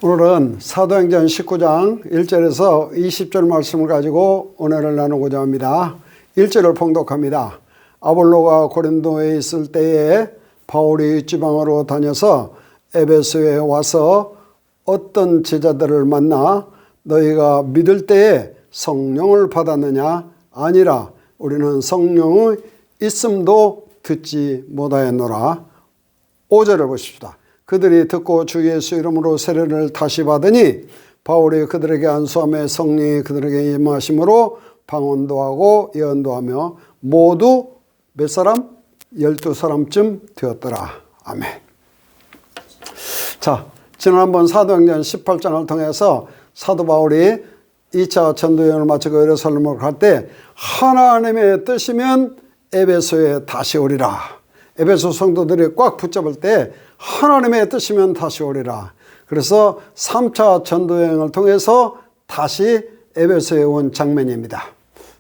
오늘은 사도행전 19장 1절에서 20절 말씀을 가지고 은혜를 나누고자 합니다. 1절을 봉독합니다. 아볼로가 고린도에 있을 때에 바울이 지방으로 다녀서 에베소에 와서 어떤 제자들을 만나 너희가 믿을 때에 성령을 받았느냐? 아니라 우리는 성령의 있음도 듣지 못하였노라. 5절을 보십시다. 그들이 듣고 주 예수 이름으로 세례를 다시 받으니 바울이 그들에게 안수하며 성령이 그들에게 임하심으로 방언도 하고 예언도 하며 모두 몇 사람? 12사람쯤 되었더라. 아멘. 자, 지난번 사도행전 18장을 통해서 사도 바울이 2차 전도여행을 마치고 예루살렘으로 갈 때 하나님의 뜻이면 에베소에 다시 오리라. 에베소 성도들이 꽉 붙잡을 때 하나님의 뜻이면 다시 오리라. 그래서 3차 전도여행을 통해서 다시 에베소에 온 장면입니다.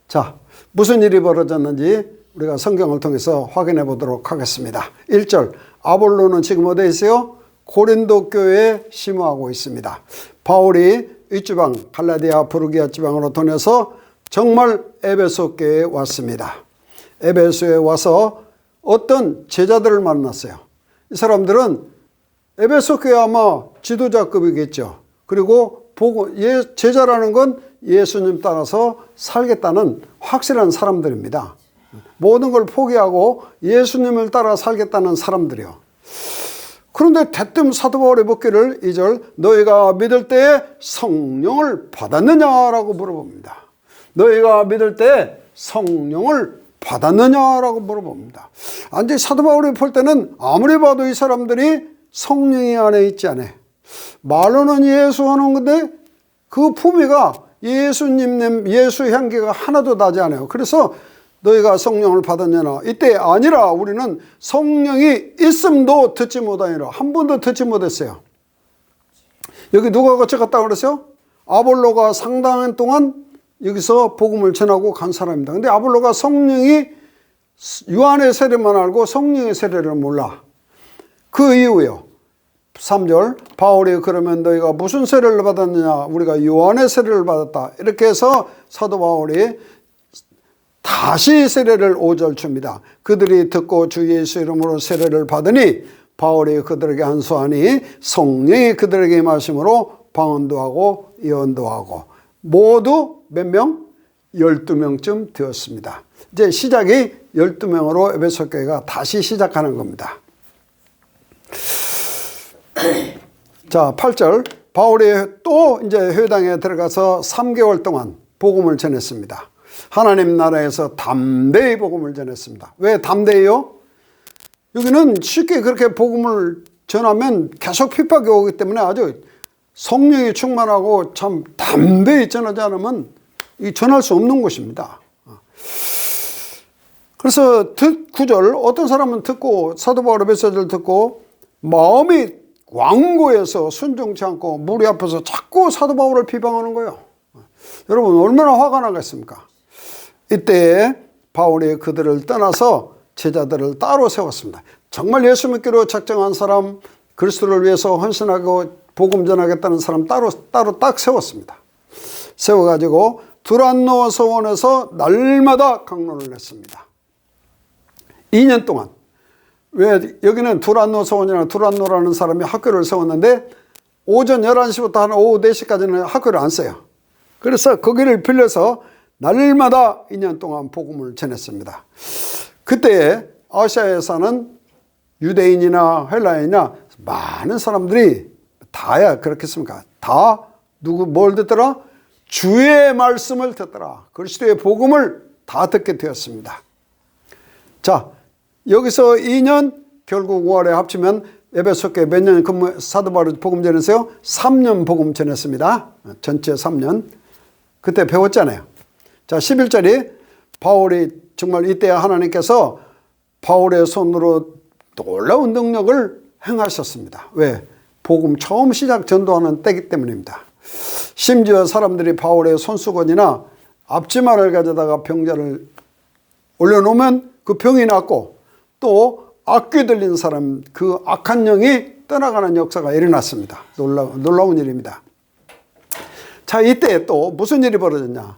자, 무슨 일이 벌어졌는지 우리가 성경을 통해서 확인해 보도록 하겠습니다. 1절, 아볼로는 지금 어디에 있어요? 고린도 교회에 심호하고 있습니다. 바울이 이 지방 갈라디아 부르기아 지방으로 통해서 정말 에베소 교회에 왔습니다. 에베소에 와서 어떤 제자들을 만났어요. 이 사람들은 에베소 교회 아마 지도자급이겠죠. 그리고 제자라는 건 예수님 따라서 살겠다는 확실한 사람들입니다. 모든 걸 포기하고 예수님을 따라 살겠다는 사람들이요. 그런데 대뜸 사도 바울이 묻기를 2절 너희가 믿을 때에 성령을 받았느냐라고 물어봅니다. 너희가 믿을 때에 성령을 받았느냐라고 물어봅니다. 근데 사도 바울이 볼 때는 아무리 봐도 이 사람들이 성령이 안에 있지 않아요. 말로는 예수 하는 건데 그 품위가 예수님, 예수 향기가 하나도 나지 않아요. 그래서 너희가 성령을 받았냐나 이때 아니라 우리는 성령이 있음도 듣지 못하니라. 한 번도 듣지 못했어요. 여기 누가 거쳐갔다고 그랬어요? 아볼로가 상당한 동안 여기서 복음을 전하고 간 사람입니다. 근데 아볼로가 성령이 요한의 세례만 알고 성령의 세례를 몰라. 그 이후에요. 3절 바울이 그러면 너희가 무슨 세례를 받았느냐? 우리가 요한의 세례를 받았다. 이렇게 해서 사도 바울이 다시 세례를 5절 줍니다. 그들이 듣고 주 예수 이름으로 세례를 받으니 바울이 그들에게 안수하니 성령이 그들에게 임하심으로 방언도 하고 예언도 하고 모두 몇 명? 12명쯤 되었습니다. 이제 시작이 12명으로 에베소 교회가 다시 시작하는 겁니다. 자, 8절 바울이 또 이제 회당에 들어가서 3개월 동안 복음을 전했습니다. 하나님 나라에서 담대히 복음을 전했습니다. 왜 담대히요? 여기는 쉽게 그렇게 복음을 전하면 계속 핍박이 오기 때문에 아주 성령이 충만하고 참 담대히 전하지 않으면 이 전할 수 없는 곳입니다. 그래서 9절 어떤 사람은 듣고 사도 바울의 메시지를 듣고 마음이 완고해서 순종치 않고 무리 앞에서 자꾸 사도 바울을 비방하는 거예요. 여러분 얼마나 화가 나겠습니까? 이때 바울이 그들을 떠나서 제자들을 따로 세웠습니다. 정말 예수 믿기로 작정한 사람, 그리스도를 위해서 헌신하고 복음 전하겠다는 사람 따로 딱 세웠습니다. 세워가지고 두란노 서원에서 날마다 강론을 했습니다. 2년 동안. 왜 여기는 두란노 서원이나 두란노라는 사람이 학교를 세웠는데 오전 11시부터 한 오후 4시까지는 학교를 안 써요. 그래서 거기를 빌려서 날마다 2년 동안 복음을 전했습니다. 그때 아시아에 사는 유대인이나 헬라인이나 많은 사람들이 다야 그렇겠습니까? 다 뭘 듣더라? 주의 말씀을 듣더라. 그리스도의 복음을 다 듣게 되었습니다. 자, 여기서 2년 결국 5월에 합치면 에베소 교회 몇 년 사도 바울이 복음 전했어요? 3년 복음 전했습니다. 전체 3년. 그때 배웠잖아요. 자, 11절이 바울이 정말 이때 하나님께서 바울의 손으로 놀라운 능력을 행하셨습니다. 왜? 복음 처음 시작 전도하는 때이기 때문입니다. 심지어 사람들이 바울의 손수건이나 앞치마를 가져다가 병자를 올려놓으면 그 병이 낫고 또 악귀 들린 사람 그 악한 영이 떠나가는 역사가 일어났습니다. 놀라운 일입니다. 자, 이때 또 무슨 일이 벌어졌냐.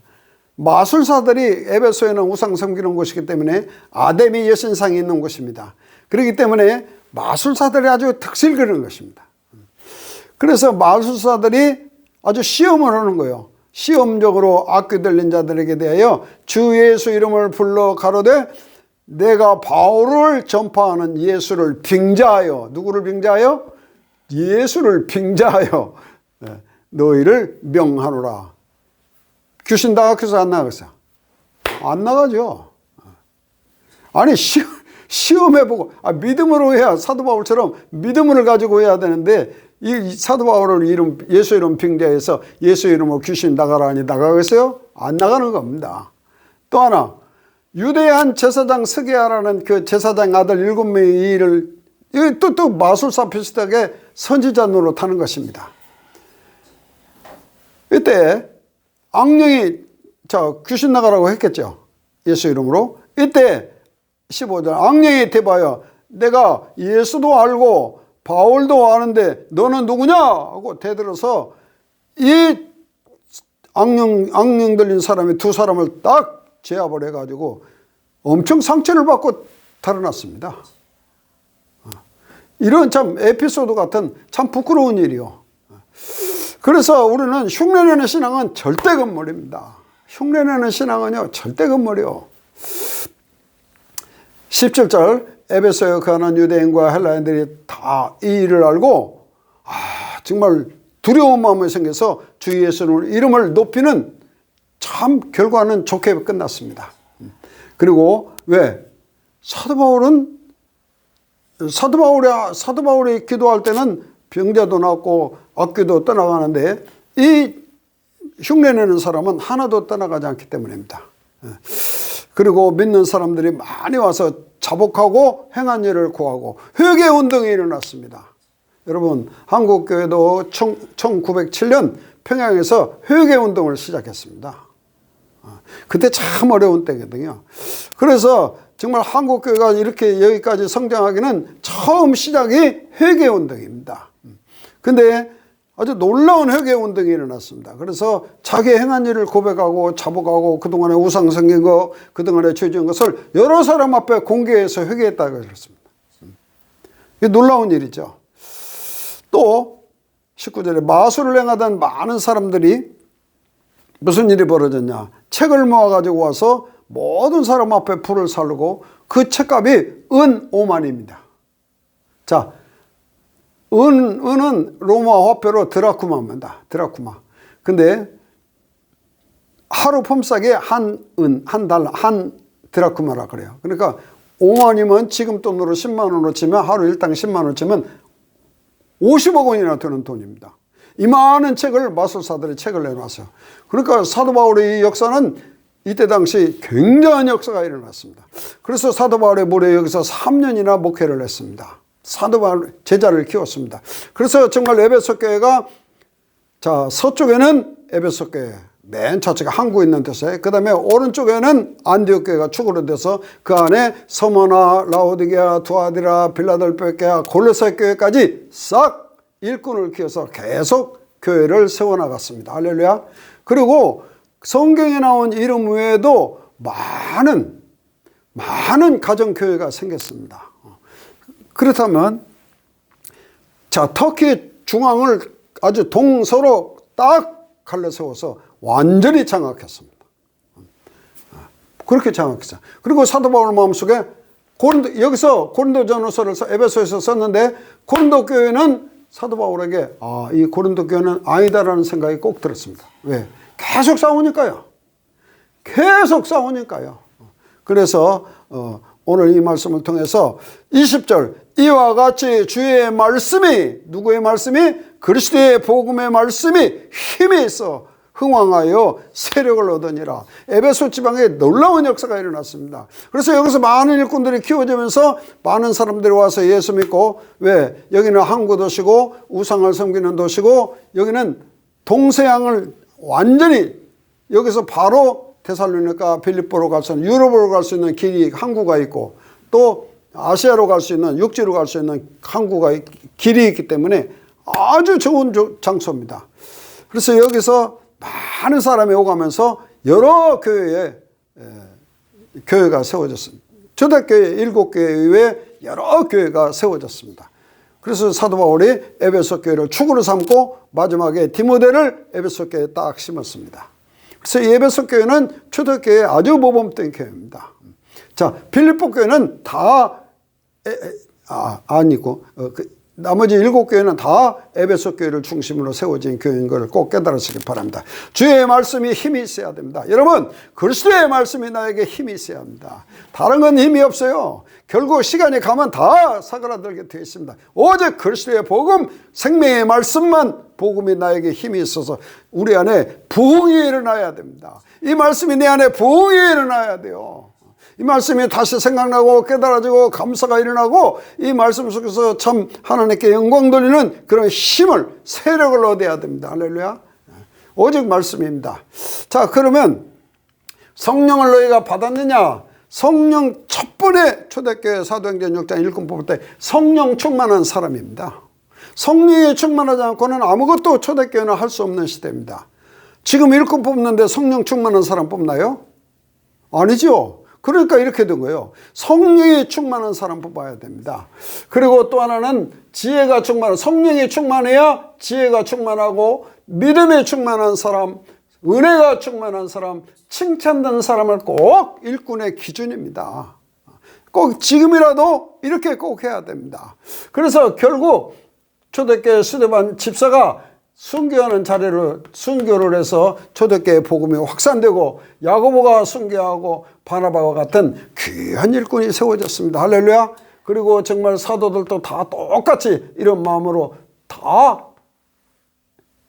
마술사들이 에베소에는 우상 섬기는 곳이기 때문에 아데미 여신상이 있는 곳입니다. 그렇기 때문에 마술사들이 아주 득실 그리는 것입니다. 그래서 마술사들이 아주 시험을 하는 거예요. 시험적으로 악귀 들린 자들에게 대하여 주 예수 이름을 불러 가로되 내가 바울을 전파하는 예수를 빙자하여, 누구를 빙자하여? 예수를 빙자하여 너희를 명하노라. 귀신 나가겠어요? 안 나가겠어요? 안 나가죠. 아니 시험해보고 믿음으로 해야, 사도 바울처럼 믿음을 가지고 해야 되는데 이 사도 바울을 예수 이름 빙자해서 예수 이름으로 귀신 나가라 하니 나가겠어요? 안 나가는 겁니다. 또 하나, 유대한 제사장 스게아라는 그 제사장 아들 7명의 일을 또 마술사 비슷하게 선지자 노릇하는 것입니다. 이때 악령이 귀신 나가라고 했겠죠. 예수 이름으로. 이때 15절 악령이 대봐요. 내가 예수도 알고 바울도 아는데 너는 누구냐? 하고 대들어서 이 악령 들린 사람이 두 사람을 딱 제압을 해가지고 엄청 상처를 받고 달아났습니다. 이런 참 에피소드 같은 참 부끄러운 일이요. 그래서 우리는 흉내내는 신앙은 절대 금물입니다. 흉내내는 신앙은요 절대 금물이요. 17절 에베소에 거하는 유대인과 헬라인들이 다 이 일을 알고 정말 두려운 마음이 생겨서 주 예수의 이름을 높이는 참 결과는 좋게 끝났습니다. 그리고 왜? 사도 바울이 기도할 때는 병자도 낫고 악귀도 떠나가는데 이 흉내내는 사람은 하나도 떠나가지 않기 때문입니다. 그리고 믿는 사람들이 많이 와서 자복하고 행한 일을 구하고 회개 운동이 일어났습니다. 여러분, 한국교회도 1907년 평양에서 회개 운동을 시작했습니다. 그때 참 어려운 때거든요. 그래서 정말 한국교회가 이렇게 여기까지 성장하기는 처음 시작이 회개 운동입니다. 근데 아주 놀라운 회개 운동이 일어났습니다. 그래서 자기 행한 일을 고백하고 자복하고 그동안에 우상 섬긴 거, 그동안에 죄 지은 것을 여러 사람 앞에 공개해서 회개했다고 그랬습니다. 이게 놀라운 일이죠. 또 19절에 마술을 행하던 많은 사람들이 무슨 일이 벌어졌냐. 책을 모아가지고 와서 모든 사람 앞에 불을 사르고 그 책값이 은 5만입니다. 자, 은은 로마 화폐로 드라쿠마입니다. 드라쿠마. 근데 하루 폼싸게 한 드라쿠마라 그래요. 그러니까 5만이면 지금 돈으로 10만 원으로 치면 하루 일당 10만 원 치면 50억 원이나 되는 돈입니다. 이 많은 책을 마술사들이 책을 내놨어요. 그러니까 사도 바울의 이 역사는 이때 당시 굉장한 역사가 일어났습니다. 그래서 사도 바울의 무려 여기서 3년이나 목회를 했습니다. 사도 바울 제자를 키웠습니다. 그래서 정말 에베소 교회가 서쪽에는 에베소 교회, 맨 좌측에 항구 있는 데서, 그 다음에 오른쪽에는 안디옥 교회가 축으로 돼서 그 안에 서머나, 라오디게아, 두아디라, 빌라델피아 교회, 골로새 교회까지 싹 일꾼을 키워서 계속 교회를 세워나갔습니다. 할렐루야. 그리고 성경에 나온 이름 외에도 많은 가정교회가 생겼습니다. 그렇다면 터키 중앙을 아주 동서로 딱 갈라 세워서 완전히 장악했습니다. 그렇게 장악했어요. 그리고 사도 바울 마음속에 여기서 고린도전서를 에베소에서 썼는데 고린도 교회는 사도 바울에게 이 고린도 교회는 아니다라는 생각이 꼭 들었습니다. 왜? 계속 싸우니까요. 그래서 오늘 이 말씀을 통해서 20절 이와 같이 주의 말씀이, 누구의 말씀이? 그리스도의 복음의 말씀이 힘이 있어 흥왕하여 세력을 얻으니라. 에베소 지방에 놀라운 역사가 일어났습니다. 그래서 여기서 많은 일꾼들이 키워지면서 많은 사람들이 와서 예수 믿고, 왜? 여기는 항구 도시고 우상을 섬기는 도시고, 여기는 동서양을 완전히, 여기서 바로 데살로니가, 빌립보로 갈 수 있는, 유럽으로 갈 수 있는 길이 항구가 있고, 또 아시아로 갈 수 있는, 육지로 갈 수 있는 항구가 길이 있기 때문에 아주 좋은 장소입니다. 그래서 여기서 많은 사람이 오가면서 여러 교회에 교회가 세워졌습니다. 초대교회 7교회 이외에 여러 교회가 세워졌습니다. 그래서 사도 바울이 에베소 교회를 축으로 삼고 마지막에 디모데를 에베소 교회에 딱 심었습니다. 그래서 이 에베소 교회는 초대교회의 아주 모범된 교회입니다. 자, 빌립보 교회는 다 아니고 나머지 7교회는 다 에베소 교회를 중심으로 세워진 교회인 걸 꼭 깨달으시기 바랍니다. 주의 말씀이 힘이 있어야 됩니다. 여러분, 그리스도의 말씀이 나에게 힘이 있어야 합니다. 다른 건 힘이 없어요. 결국 시간이 가면 다 사그라들게 되어 있습니다. 오직 그리스도의 복음, 생명의 말씀만, 복음이 나에게 힘이 있어서 우리 안에 부흥이 일어나야 됩니다. 이 말씀이 내 안에 부흥이 일어나야 돼요. 이 말씀이 다시 생각나고 깨달아지고 감사가 일어나고 이 말씀 속에서 참 하나님께 영광 돌리는 그런 힘을, 세력을 얻어야 됩니다. 할렐루야. 오직 말씀입니다. 자, 그러면 성령을 너희가 받았느냐? 성령 첫 번에 초대교회 사도행전 6장 일꾼 뽑을 때 성령 충만한 사람입니다. 성령이 충만하지 않고는 아무것도 초대교회는 할 수 없는 시대입니다. 지금 일꾼 뽑는데 성령 충만한 사람 뽑나요? 아니죠. 그러니까 이렇게 된 거예요. 성령이 충만한 사람 뽑아야 됩니다. 그리고 또 하나는 지혜가 충만한, 성령이 충만해야 지혜가 충만하고 믿음이 충만한 사람, 은혜가 충만한 사람, 칭찬받는 사람을 꼭 일꾼의 기준입니다. 꼭 지금이라도 이렇게 꼭 해야 됩니다. 그래서 결국 초대교회 스데반 집사가 순교하는 자리를 순교를 해서 초대교회 복음이 확산되고 야고보가 순교하고 바나바와 같은 귀한 일꾼이 세워졌습니다. 할렐루야. 그리고 정말 사도들도 다 똑같이 이런 마음으로 다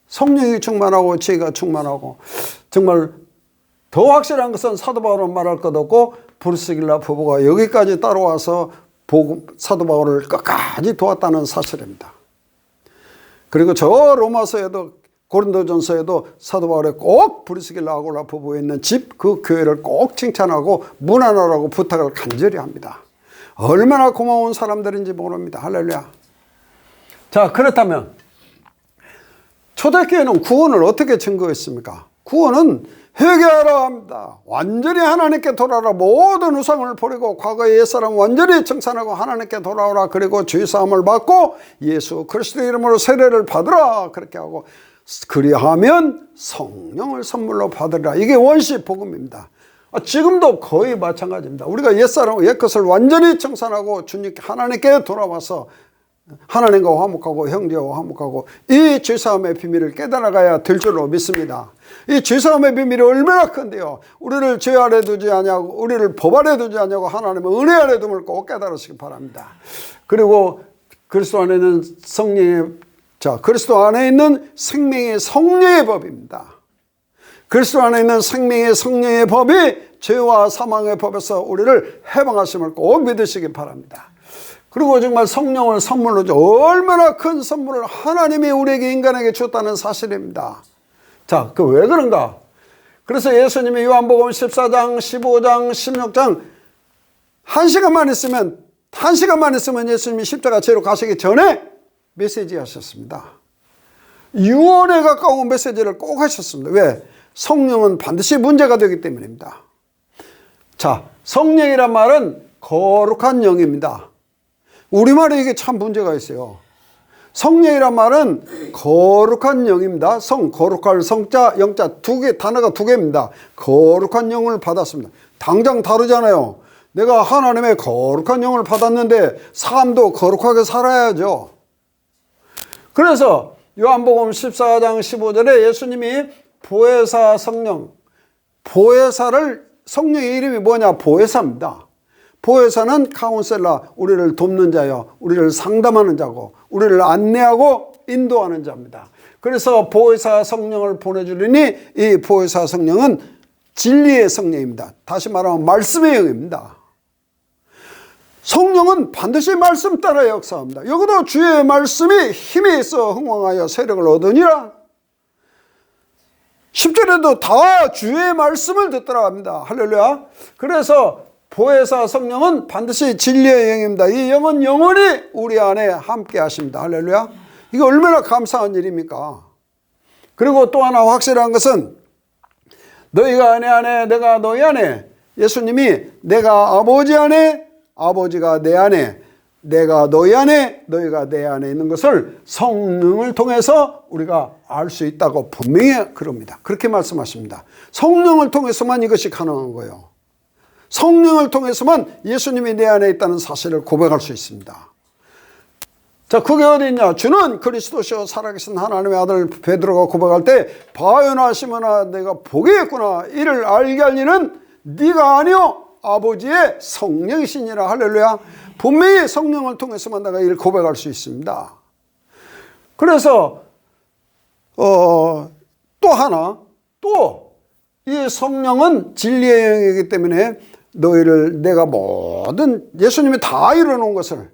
성령이 충만하고 지혜가 충만하고, 정말 더 확실한 것은 사도 바울은 말할 것 없고 브루스길라 부부가 여기까지 따라와서 사도 바울을 끝까지 도왔다는 사실입니다. 그리고 저 로마서에도 고린도전서에도 사도 바울이 꼭 브리스길라 아굴라 부부에 있는 집, 그 교회를 꼭 칭찬하고 문안하라고 부탁을 간절히 합니다. 얼마나 고마운 사람들인지 모릅니다. 할렐루야. 자, 그렇다면 초대교회는 구원을 어떻게 증거했습니까? 구원은 회개하라 합니다. 완전히 하나님께 돌아오라. 모든 우상을 버리고 과거의 옛사람 완전히 청산하고 하나님께 돌아오라. 그리고 주의사함을 받고 예수 그리스도의 이름으로 세례를 받으라. 그렇게 하고, 그리하면 성령을 선물로 받으라. 이게 원시 복음입니다. 지금도 거의 마찬가지입니다. 우리가 옛사람, 옛것을 완전히 청산하고 주님께 하나님께 돌아와서 하나님과 화목하고 형제와 화목하고 이 죄사함의 비밀을 깨달아가야 될 줄로 믿습니다. 이 죄사함의 비밀이 얼마나 큰데요. 우리를 죄 아래 두지 않냐고, 우리를 법 아래 두지 않냐고 하나님은 은혜 아래 둠을 꼭 깨달으시기 바랍니다. 그리고 그리스도 안에 있는 성령의, 자, 그리스도 안에 있는 생명의 성령의 법입니다. 그리스도 안에 있는 생명의 성령의 법이 죄와 사망의 법에서 우리를 해방하심을 꼭 믿으시기 바랍니다. 그리고 정말 성령을 선물로 줘. 얼마나 큰 선물을 하나님이 우리에게, 인간에게 줬다는 사실입니다. 자, 그 왜 그런가? 그래서 예수님이 요한복음 14장, 15장, 16장 한 시간만 있으면 예수님이 십자가 지러 가시기 전에 메시지 하셨습니다. 유언에 가까운 메시지를 꼭 하셨습니다. 왜? 성령은 반드시 문제가 되기 때문입니다. 자, 성령이란 말은 거룩한 영입니다. 우리말에 이게 참 문제가 있어요. 성령이란 말은 거룩한 영입니다. 거룩할 성자, 영자 두 개, 단어가 두 개입니다. 거룩한 영을 받았습니다. 당장 다르잖아요. 내가 하나님의 거룩한 영을 받았는데 삶도 거룩하게 살아야죠. 그래서 요한복음 14장 15절에 예수님이 보혜사 성령, 보혜사를, 성령의 이름이 뭐냐? 보혜사입니다. 보혜사는 카운셀러, 우리를 돕는 자요, 우리를 상담하는 자고 우리를 안내하고 인도하는 자입니다. 그래서 보혜사 성령을 보내주리니 이 보혜사 성령은 진리의 성령입니다. 다시 말하면 말씀의 영입니다. 성령은 반드시 말씀 따라 역사합니다. 여기도 주의 말씀이 힘이 있어 흥왕하여 세력을 얻으니라. 10절에도 다 주의 말씀을 듣더라 합니다. 할렐루야. 그래서 보혜사 성령은 반드시 진리의 영입니다. 이 영은 영원히 우리 안에 함께 하십니다. 할렐루야. 이게 얼마나 감사한 일입니까? 그리고 또 하나 확실한 것은 너희가 내 안에 내가 너희 안에, 예수님이 내가 아버지 안에 아버지가 내 안에 내가 너희 안에 너희가 내 안에 있는 것을 성령을 통해서 우리가 알 수 있다고 분명히 그럽니다. 그렇게 말씀하십니다. 성령을 통해서만 이것이 가능한 거예요. 성령을 통해서만 예수님이 내 안에 있다는 사실을 고백할 수 있습니다. 자, 그게 어디 있냐? 주는 그리스도시요 살아계신 하나님의 아들 베드로가 고백할 때 바요나 시몬아 내가 보겠구나 이를 알게 할 이는 네가 아니요 아버지의 성령이시니라. 할렐루야. 분명히 성령을 통해서만 내가 이를 고백할 수 있습니다. 그래서 또 하나, 또 이 성령은 진리의 영이기 때문에 너희를 내가 모든 예수님이 다 이루어놓은 것을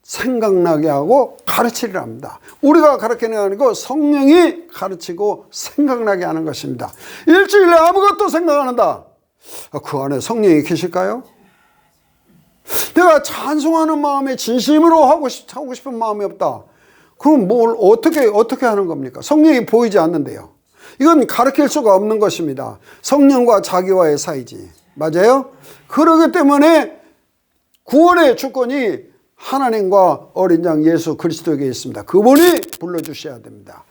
생각나게 하고 가르치리라 합니다. 우리가 가르치는 게 아니고 성령이 가르치고 생각나게 하는 것입니다. 일주일에 아무것도 생각 안 한다. 그 안에 성령이 계실까요? 내가 찬송하는 마음에 진심으로 하고 싶은 마음이 없다. 그럼 뭘 어떻게 하는 겁니까? 성령이 보이지 않는데요. 이건 가르칠 수가 없는 것입니다. 성령과 자기와의 사이지. 맞아요? 그렇기 때문에 구원의 주권이 하나님과 어린 양 예수 그리스도에게 있습니다. 그분이 불러주셔야 됩니다.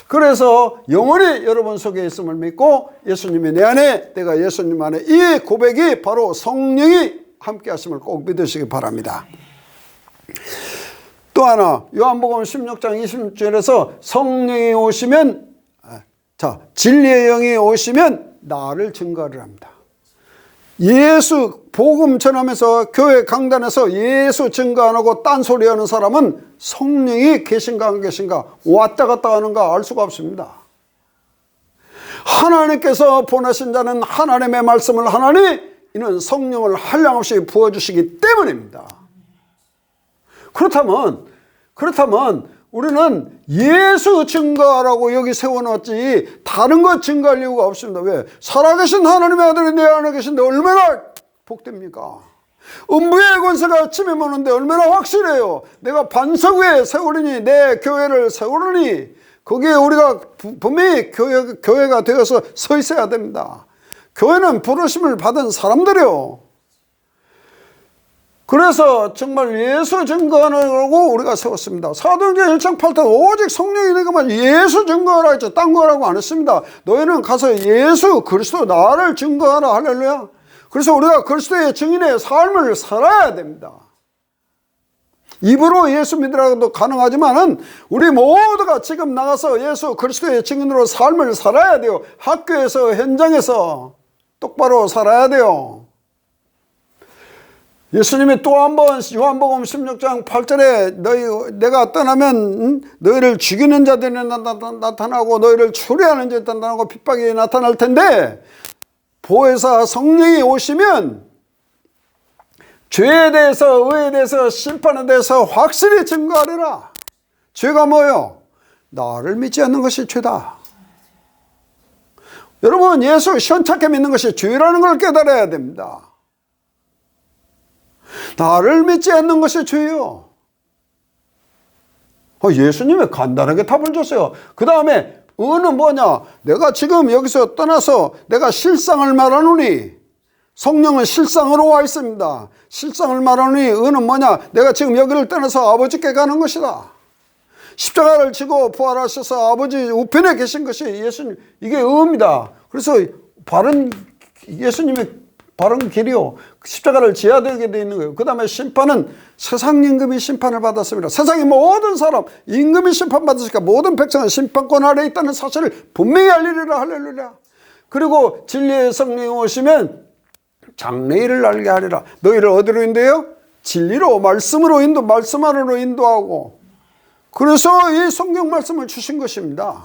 그래서 영원히 여러분 속에 있음을 믿고 예수님이 내 안에 내가 예수님 안에, 이 고백이 바로 성령이 함께 하심을 꼭 믿으시기 바랍니다. 또 하나, 요한복음 16장 26절에서 성령이 오시면, 진리의 영이 오시면 나를 증거를 합니다. 예수 복음 전하면서 교회 강단에서 예수 증거 안 하고 딴소리 하는 사람은 성령이 계신가 안 계신가, 왔다 갔다 하는가 알 수가 없습니다. 하나님께서 보내신 자는 하나님의 말씀을 하나니 이는 성령을 한량없이 부어주시기 때문입니다. 그렇다면 우리는 예수 증거하라고 여기 세워놨지 다른 것 증거할 이유가 없습니다. 왜? 살아계신 하나님의 아들이 내 안에 계신데 얼마나 복됩니까? 음부의 권세가 침입 오는데 얼마나 확실해요. 내가 반석 위에 세우리니, 내 교회를 세우리니, 거기에 우리가 분명히 교회가 되어서 서 있어야 됩니다. 교회는 부르심을 받은 사람들이요. 그래서 정말 예수 증거하라고 우리가 세웠습니다. 사도행전 1장 8절 오직 성령이 내가만 예수 증거하라 했죠. 딴 거라고 안 했습니다. 너희는 가서 예수 그리스도 나를 증거하라. 할렐루야. 그래서 우리가 그리스도의 증인의 삶을 살아야 됩니다. 입으로 예수 믿으라고도 가능하지만은 우리 모두가 지금 나가서 예수 그리스도의 증인으로 삶을 살아야 돼요. 학교에서, 현장에서 똑바로 살아야 돼요. 예수님이 또 한 번 요한복음 16장 8절에 내가 떠나면 너희를 죽이는 자들이 나타나고 너희를 추리하는 자들이 나타나고 핍박이 나타날 텐데 보혜사 성령이 오시면 죄에 대해서, 의에 대해서, 심판에 대해서 확실히 증거하리라. 죄가 뭐예요? 나를 믿지 않는 것이 죄다. 여러분, 예수 현찮게 믿는 것이 죄라는 걸 깨달아야 됩니다. 나를 믿지 않는 것이 죄요. 예수님이 간단하게 답을 줬어요. 그 다음에 의는 뭐냐? 내가 지금 여기서 떠나서 내가 실상을 말하노니, 성령은 실상으로 와 있습니다. 실상을 말하노니 의는 뭐냐? 내가 지금 여기를 떠나서 아버지께 가는 것이다. 십자가를 지고 부활하셔서 아버지 우편에 계신 것이 예수님, 이게 의입니다. 그래서 예수님의 바른 길이요. 십자가를 지어야 되게 되어 있는 거예요. 그 다음에 심판은 세상 임금이 심판을 받았습니다. 세상의 모든 사람, 임금이 심판받으니까 모든 백성은 심판권 아래에 있다는 사실을 분명히 알리리라. 할렐루야. 그리고 진리의 성령이 오시면 장래일을 알게 하리라. 너희를 어디로 인도해요? 진리로, 말씀으로 말씀 안으로 인도하고. 그래서 이 성경 말씀을 주신 것입니다.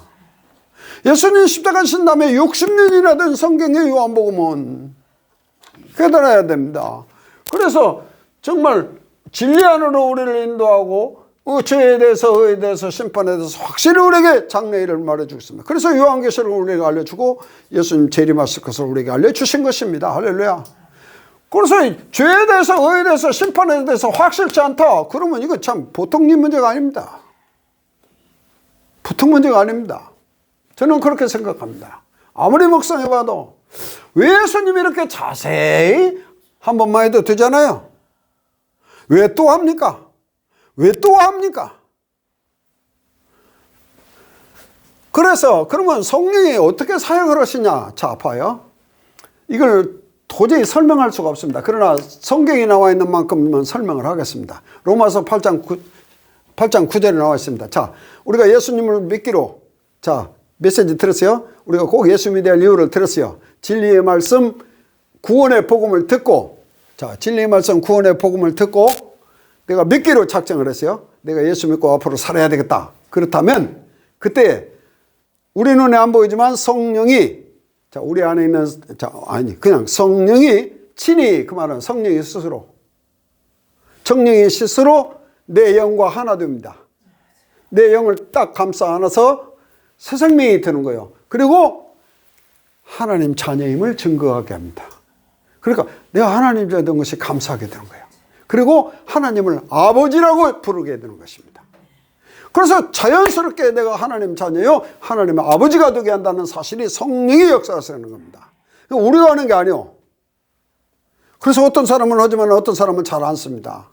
예수님 십자가 지신 다음에 60년이나 된 성경의 요한복음은 깨달아야 됩니다. 그래서 정말 진리 안으로 우리를 인도하고 죄에 대해서, 의에 대해서, 심판에 대해서 확실히 우리에게 장래일을 말해주고 있습니다. 그래서 요한계시록을 우리에게 알려주고 예수님 재림하실 것을 우리에게 알려주신 것입니다. 할렐루야. 그래서 죄에 대해서, 의에 대해서, 심판에 대해서 확실치 않다. 그러면 이거 참 보통 문제가 아닙니다. 보통 문제가 아닙니다. 저는 그렇게 생각합니다. 아무리 묵상해봐도 왜 예수님이 이렇게 자세히 한 번만 해도 되잖아요. 왜 또 합니까? 왜 또 합니까? 그래서 그러면 성령이 어떻게 사역을 하시냐? 자, 봐요. 이걸 도저히 설명할 수가 없습니다. 그러나 성경에 나와 있는 만큼만 설명을 하겠습니다. 로마서 8장 9절에 나와 있습니다. 자, 우리가 예수님을 믿기로, 자, 메시지 들었어요? 우리가 꼭 예수 믿어야 할 이유를 들었어요. 진리의 말씀, 구원의 복음을 듣고, 자, 진리의 말씀, 구원의 복음을 듣고, 내가 믿기로 작정을 했어요. 내가 예수 믿고 앞으로 살아야 되겠다. 그렇다면, 그때, 우리 눈에 안 보이지만 성령이, 자, 우리 안에 있는, 자, 아니, 그냥 성령이, 친히, 그 말은 성령이 스스로, 성령이 스스로 내 영과 하나 됩니다. 내 영을 딱 감싸 안아서 새 생명이 되는 거예요. 그리고 하나님 자녀임을 증거하게 합니다. 그러니까 내가 하나님 자녀 된 것이 감사하게 되는 거예요. 그리고 하나님을 아버지라고 부르게 되는 것입니다. 그래서 자연스럽게 내가 하나님 자녀요, 하나님의 아버지가 되게 한다는 사실이 성령의 역사하시는 겁니다. 우리가 하는 게 아니에요. 그래서 어떤 사람은 하지만 어떤 사람은 잘 안 씁니다.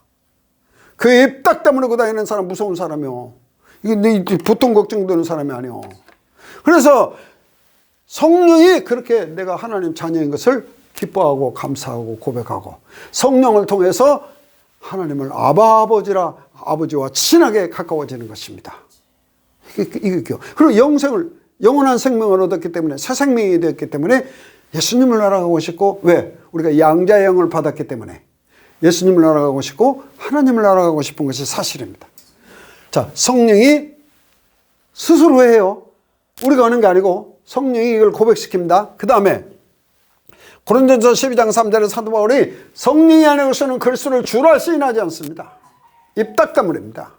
그 입 딱 다물고 다니는 사람 무서운 사람이요. 이게 보통 걱정되는 사람이 아니에요. 그래서 성령이 그렇게 내가 하나님 자녀인 것을 기뻐하고 감사하고 고백하고 성령을 통해서 하나님을 아버지라 아버지와 친하게 가까워지는 것입니다. 이게요. 그리고 영원한 생명을 얻었기 때문에 새 생명이 되었기 때문에 예수님을 알아가고 싶고, 왜? 우리가 양자의 영을 받았기 때문에 예수님을 알아가고 싶고 하나님을 알아가고 싶은 것이 사실입니다. 자, 성령이 스스로 해요. 우리가 하는 게 아니고 성령이 이걸 고백시킵니다. 그 다음에 고린도전서 12장 3절에 사도 바울이 성령이 안에 오시는 그리스도를 주라 시인하지 않습니다. 입 딱 다물입니다.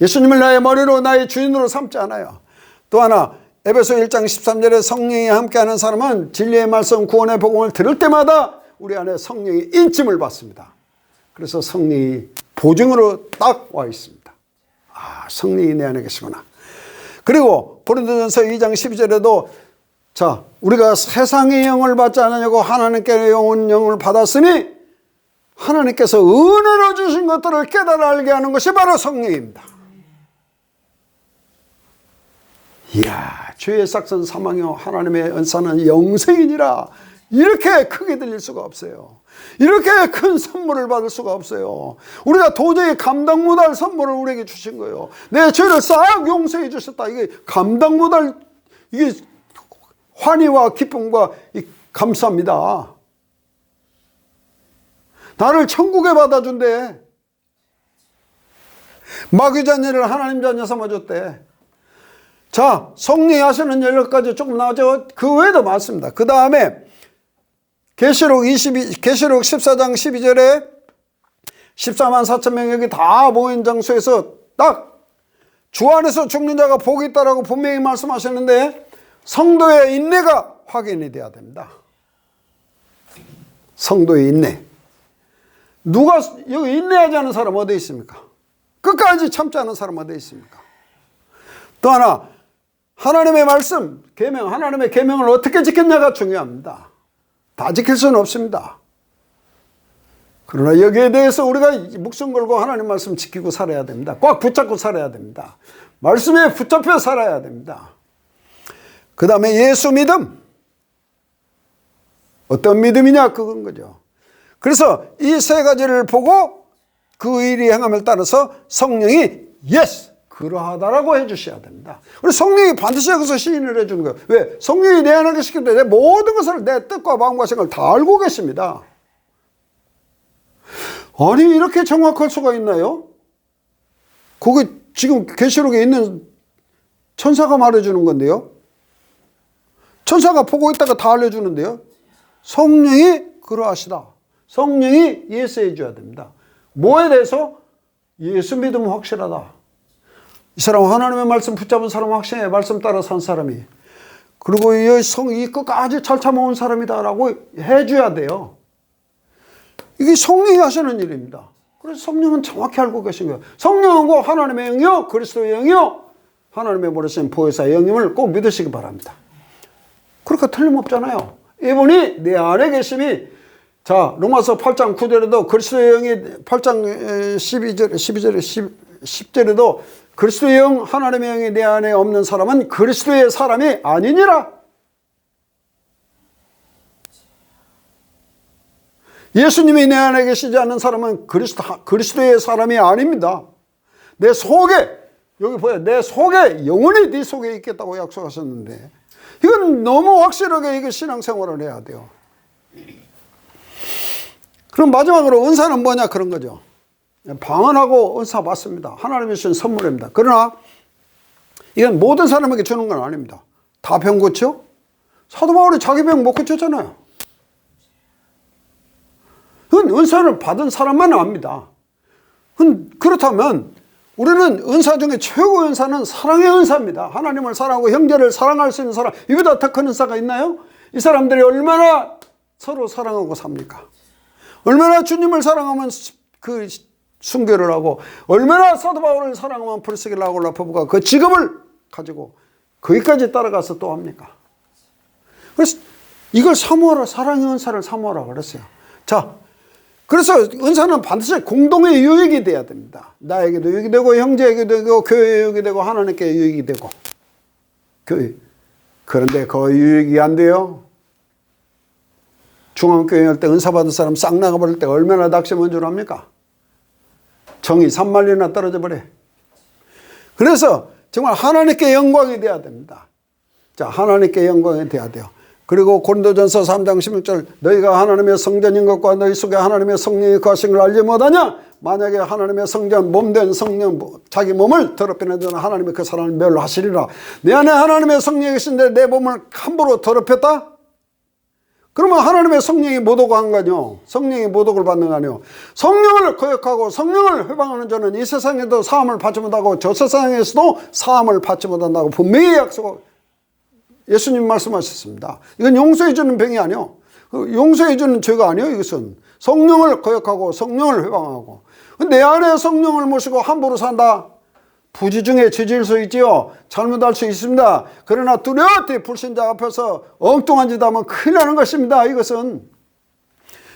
예수님을 나의 머리로 나의 주인으로 삼지 않아요. 또 하나 에베소 1장 13절에 성령이 함께하는 사람은 진리의 말씀 구원의 복음을 들을 때마다 우리 안에 성령이 인침을 받습니다. 그래서 성령이 보증으로 딱 와 있습니다. 아, 성령이 내 안에 계시구나. 그리고 고린도전서 2장 12절에도 자, 우리가 세상의 영을 받지 않으려고 하나님께 온 영을 받았으니 하나님께서 은혜로 주신 것들을 깨달아 알게 하는 것이 바로 성령입니다. 이야, 죄의 싹선 사망이요 하나님의 은사는 영생이니라. 이렇게 크게 들릴 수가 없어요. 이렇게 큰 선물을 받을 수가 없어요. 우리가 도저히 감당 못할 선물을 우리에게 주신 거예요. 내 죄를 싹 용서해 주셨다. 이게 감당 못할, 이게 환희와 기쁨과 감사합니다. 나를 천국에 받아준대. 마귀 자녀를 하나님 자녀 삼아줬대. 자, 성령이 하시는 연락까지 조금 나오죠. 그 외에도 많습니다. 그 다음에 계시록 14장 12절에 14만 4천 명 여기 다 모인 장소에서 딱 주 안에서 죽는 자가 복이 있다라고 분명히 말씀하셨는데 성도의 인내가 확인이 돼야 됩니다. 성도의 인내. 누가 여기 인내하지 않은 사람 어디 있습니까? 끝까지 참지 않은 사람 어디 있습니까? 또 하나, 하나님의 말씀, 계명, 하나님의 계명을 어떻게 지켰냐가 중요합니다. 다 지킬 수는 없습니다. 그러나 여기에 대해서 우리가 목숨 걸고 하나님 말씀 지키고 살아야 됩니다. 꽉 붙잡고 살아야 됩니다. 말씀에 붙잡혀 살아야 됩니다. 그 다음에 예수 믿음. 어떤 믿음이냐 그건 거죠. 그래서 이 세 가지를 보고 그 일이 행함을 따라서 성령이 예스 그러하다라고 해주셔야 됩니다. 우리 성령이 반드시 여기서 시인을 해주는 거예요. 왜? 성령이 내 안에 계시기 때문에 내 모든 것을 내 뜻과 마음과 생각을 다 알고 계십니다. 아니 이렇게 정확할 수가 있나요? 그게 지금 계시록에 있는 천사가 말해주는 건데요. 천사가 보고 있다가 다 알려주는데요. 성령이 그러하시다. 성령이 예스해 줘야 됩니다. 뭐에 대해서? 예수 믿으면 확실하다. 이 사람은 하나님의 말씀 붙잡은 사람은 확실해. 말씀 따라 산 사람이. 그리고 이 끝까지 잘 참아온 사람이다라고 해줘야 돼요. 이게 성령이 하시는 일입니다. 그래서 성령은 정확히 알고 계신 거예요. 성령은 하나님의 영이요, 그리스도의 영이요, 하나님의 보내신 보혜사의 영임을 꼭 믿으시기 바랍니다. 그렇게 틀림없잖아요. 이분이 내 안에 계심이, 자, 로마서 8장 9절에도 그리스도의 영이 8장 10절에도 그리스도의 영, 하나님의 영이 내 안에 없는 사람은 그리스도의 사람이 아니니라. 예수님이 내 안에 계시지 않는 사람은 그리스도의 사람이 아닙니다. 내 속에, 여기 보여, 내 속에, 영원히 네 속에 있겠다고 약속하셨는데, 이건 너무 확실하게 이게 신앙생활을 해야 돼요. 그럼 마지막으로 은사는 뭐냐, 그런 거죠. 방언하고 은사 받습니다. 하나님이 주신 선물입니다. 그러나 이건 모든 사람에게 주는 건 아닙니다. 다 병 고쳐? 사도 바울이 자기 병 못 고쳤잖아요. 그건 은사를 받은 사람만 압니다. 그렇다면 우리는 은사 중에 최고의 은사는 사랑의 은사입니다. 하나님을 사랑하고 형제를 사랑할 수 있는 사람, 이보다 더 큰 은사가 있나요? 이 사람들이 얼마나 서로 사랑하고 삽니까? 얼마나 주님을 사랑하면 그 순교를 하고, 얼마나 사도 바울을 사랑하면 프리스길라 아굴라포부가 그 직업을 가지고 거기까지 따라가서 또 합니까? 그래서 이걸 사모하라, 사랑의 은사를 사모하라 그랬어요. 자, 그래서 은사는 반드시 공동의 유익이 돼야 됩니다. 나에게도 유익이 되고, 형제에게도 되고, 교회에 유익이 되고, 하나님께 유익이 되고. 그런데 그 유익이 안 돼요. 중앙교회 할 때 은사 받은 사람 싹 나가버릴 때 얼마나 낙심한 줄 압니까? 정이 3만리나 떨어져 버려. 그래서 정말 하나님께 영광이 돼야 됩니다. 자, 하나님께 영광이 돼야 돼요. 그리고 고린도전서 3장 16절, 너희가 하나님의 성전인 것과 너희 속에 하나님의 성령이 거하신 걸 알지 못하냐? 만약에 하나님의 성전, 몸된 성령, 자기 몸을 더럽히는 자는 하나님의 그 사람을 멸하시리라. 내 안에 하나님의 성령이 계신데 내 몸을 함부로 더럽혔다? 그러면 하나님의 성령이 모독을 한 거죠. 성령이 모독을 받는 거 아니에요. 성령을 거역하고 성령을 회방하는 자는 이 세상에도 사함을 받지 못하고 저 세상에서도 사함을 받지 못한다고 분명히 약속하고 예수님 말씀하셨습니다. 이건 용서해 주는 병이 아니에요. 용서해 주는 죄가 아니에요. 이것은 성령을 거역하고 성령을 회방하고, 내 안에 성령을 모시고 함부로 산다. 부지 중에 죄질 수 있지요. 잘못할 수 있습니다. 그러나 뚜렷이 불신자 앞에서 엉뚱한 짓 하면 큰일 나는 것입니다. 이것은.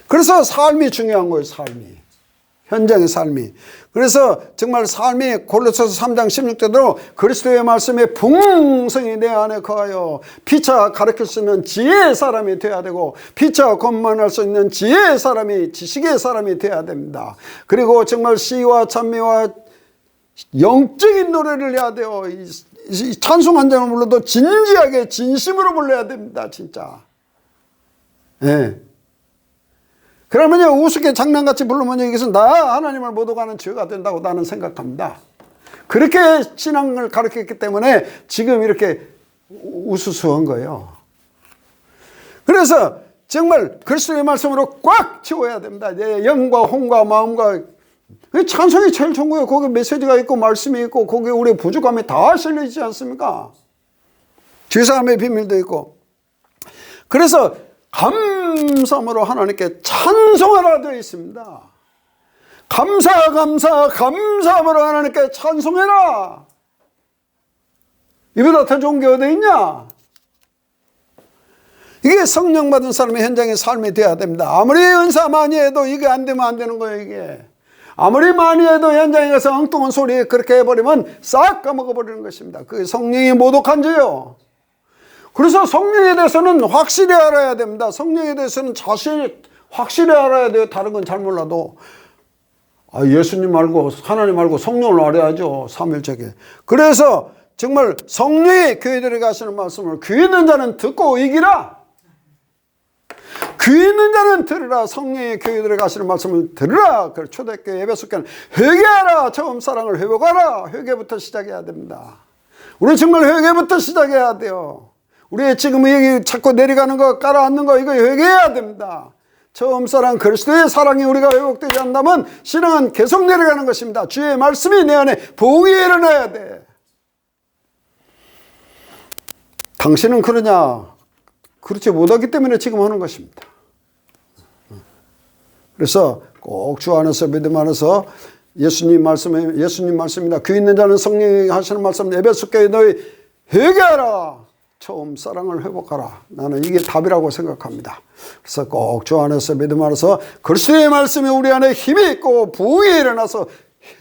그래서 삶이 중요한 거예요. 삶이. 현장의 삶이. 그래서 정말 삶이 골로새서 3장 16절대로 그리스도의 말씀에 풍성히 내 안에 거하여 피차 가르칠 수 있는 지혜의 사람이 되어야 되고, 피차 권만할 수 있는 지혜의 사람이, 지식의 사람이 되어야 됩니다. 그리고 정말 시와 찬미와 영적인 노래를 해야 돼요. 이 찬송 한 장을 불러도 진지하게 진심으로 불러야 됩니다. 진짜. 네. 그러면요, 우습게 장난같이 부르면 이것은 나 하나님을 모독하는 죄가 된다고 나는 생각합니다. 그렇게 신앙을 가르쳤기 때문에 지금 이렇게 우수수한 거예요. 그래서 정말 그리스도의 말씀으로 꽉 채워야 됩니다. 내 영과 혼과 마음과. 찬송이 제일 좋은 거예요. 거기 메시지가 있고 말씀이 있고 거기에 우리의 부족함이 다 실려있지 않습니까? 죄사함의 비밀도 있고. 그래서 감사함으로 하나님께 찬송하라 되어 있습니다. 감사함으로 하나님께 찬송해라. 이보다 더 좋은 게 어디 있냐? 이게 성령 받은 사람의 현장의 삶이 되어야 됩니다. 아무리 은사 많이 해도 이게 안 되면 안 되는 거예요. 이게 아무리 많이 해도 현장에 가서 엉뚱한 소리 그렇게 해버리면 싹 까먹어버리는 것입니다. 그게 성령이 모독한 죄요. 그래서 성령에 대해서는 확실히 알아야 됩니다. 성령에 대해서는 자신이 확실히 알아야 돼요. 다른 건 잘 몰라도. 예수님 말고 하나님 말고 성령을 알아야죠. 삼일체계. 그래서 정말 성령이 교회들에 가시는 말씀을 귀 있는 자는 듣고 이기라. 귀 있는 자는 들으라. 성령의 교회들에 가시는 말씀을 들으라. 초대교회 에베소교회는 회개하라. 처음 사랑을 회복하라. 회개부터 시작해야 됩니다. 우리 정말 회개부터 시작해야 돼요. 우리의 지금 여기 자꾸 내려가는 거 깔아앉는 거 이거 회개해야 됩니다. 처음 사랑 그리스도의 사랑이 우리가 회복되지 않는다면 신앙은 계속 내려가는 것입니다. 주의 말씀이 내 안에 부흥이 일어나야 돼. 당신은 그러냐? 그렇지 못하기 때문에 지금 하는 것입니다. 그래서 꼭 주 안에서 믿음 안에서 예수님 말씀입니다. 귀 있는 자는 성령이 하시는 말씀 에베소 교회 너희 회개하라. 처음 사랑을 회복하라. 나는 이게 답이라고 생각합니다. 그래서 꼭 주 안에서 믿음 안에서 그리스도의 말씀이 우리 안에 힘이 있고 부흥이 일어나서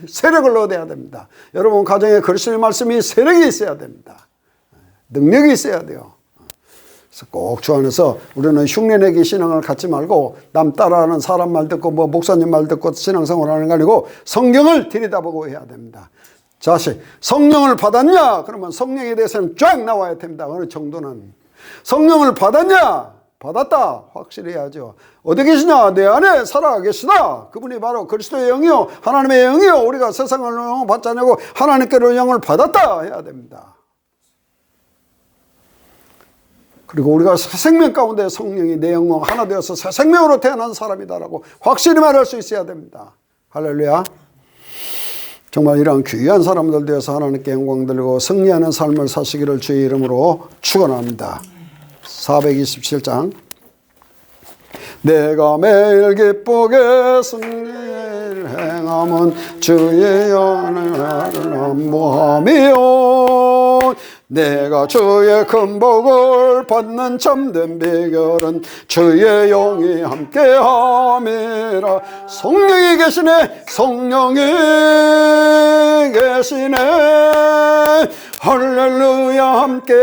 세력을 얻어야 됩니다. 여러분 가정에 그리스도의 말씀이 세력이 있어야 됩니다. 능력이 있어야 돼요. 그래서 꼭 주 안에서 우리는 흉내내기 신앙을 갖지 말고 남 따라하는 사람 말 듣고 뭐 목사님 말 듣고 신앙생활하는 거 아니고 성경을 들여다보고 해야 됩니다. 자식, 성령을 받았냐? 그러면 성령에 대해서는 쫙 나와야 됩니다. 어느 정도는. 성령을 받았냐? 받았다. 확실히 해야죠. 어디 계시냐? 내 안에 살아 계시다. 그분이 바로 그리스도의 영이요. 하나님의 영이요. 우리가 세상을 영을 받지 않냐고 하나님께로 영을 받았다. 해야 됩니다. 그리고 우리가 새 생명 가운데 성령이 내 영과 하나 되어서 새 생명으로 태어난 사람이다라고 확실히 말할 수 있어야 됩니다. 할렐루야. 정말 이러한 귀한 사람들 되어서 하나님께 영광 돌리고 승리하는 삶을 사시기를 주의 이름으로 축원합니다. 427장. 내가 매일 기쁘게 승리를 행함은 주의 영을 난무함이요. 내가 주의 큰 복을 받는 참된 비결은 주의 영이 함께함이라. 성령이 계시네. 성령이 계시네. 할렐루야. 함께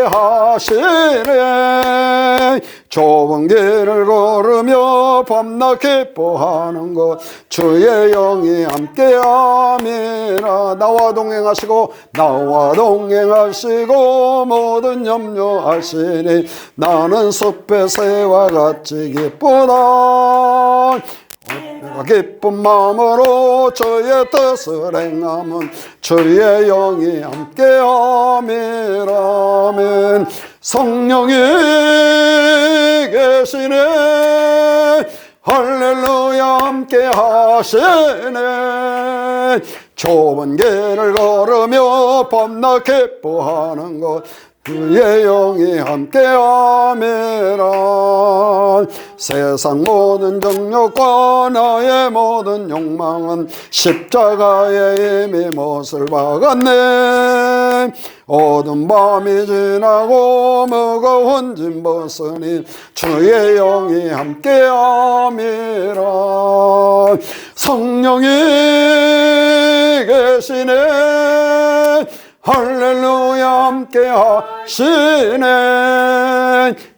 하시네. 좁은 길을 걸으며 밤낮 기뻐하는 것 주의 영이 함께함이라. 나와 동행하시고 모든 염려하시니 나는 숲의 새와 같이 기쁘다. 내가 기쁜 마음으로 주의 뜻을 행하면 주의 영이 함께함이라면. 성령이 계시네. 할렐루야. 함께 하시네. 좁은 길을 걸으며 밤낮 기뻐하는 것 주의 영이 함께함이라. 세상 모든 정욕과 나의 모든 욕망은 십자가에 이미 못을 박았네. 어두운 밤이 지나고 무거운 짐 벗으니 주의 영이 함께함이라. 성령이 계시네. 할렐루야. 함께 하시네.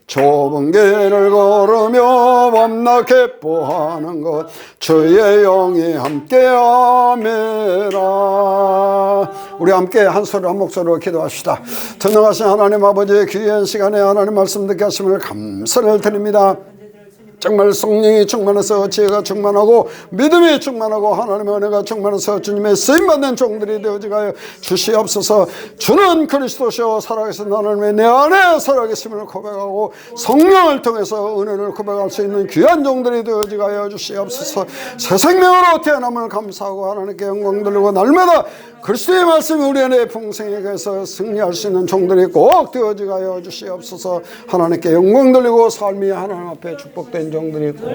좁은 길을 걸으며 밤낮 기뻐하는 것 주의 영이 함께함이라. 우리 함께 한 소리 한 목소리로 기도합시다. 전능하신 하나님 아버지의 귀한 시간에 하나님 말씀 듣게 하심을 감사를 드립니다. 정말 성령이 충만해서 지혜가 충만하고 믿음이 충만하고 하나님의 은혜가 충만해서 주님의 쓰임받는 종들이 되어지게 하여 주시옵소서. 주는 그리스도시요 살아계신 하나님의 내 안에 살아계심을 고백하고 성령을 통해서 은혜를 고백할 수 있는 귀한 종들이 되어지게 하여 주시옵소서. 새 생명으로 태어남을 감사하고 하나님께 영광 돌리고 날마다 그리스도의 말씀이 우리 안에 풍성하게 해서 승리할 수 있는 종들이 꼭 되어지게 하여 주시옵소서. 하나님께 영광 돌리고 삶이 하나님 앞에 축복된 종들이 있고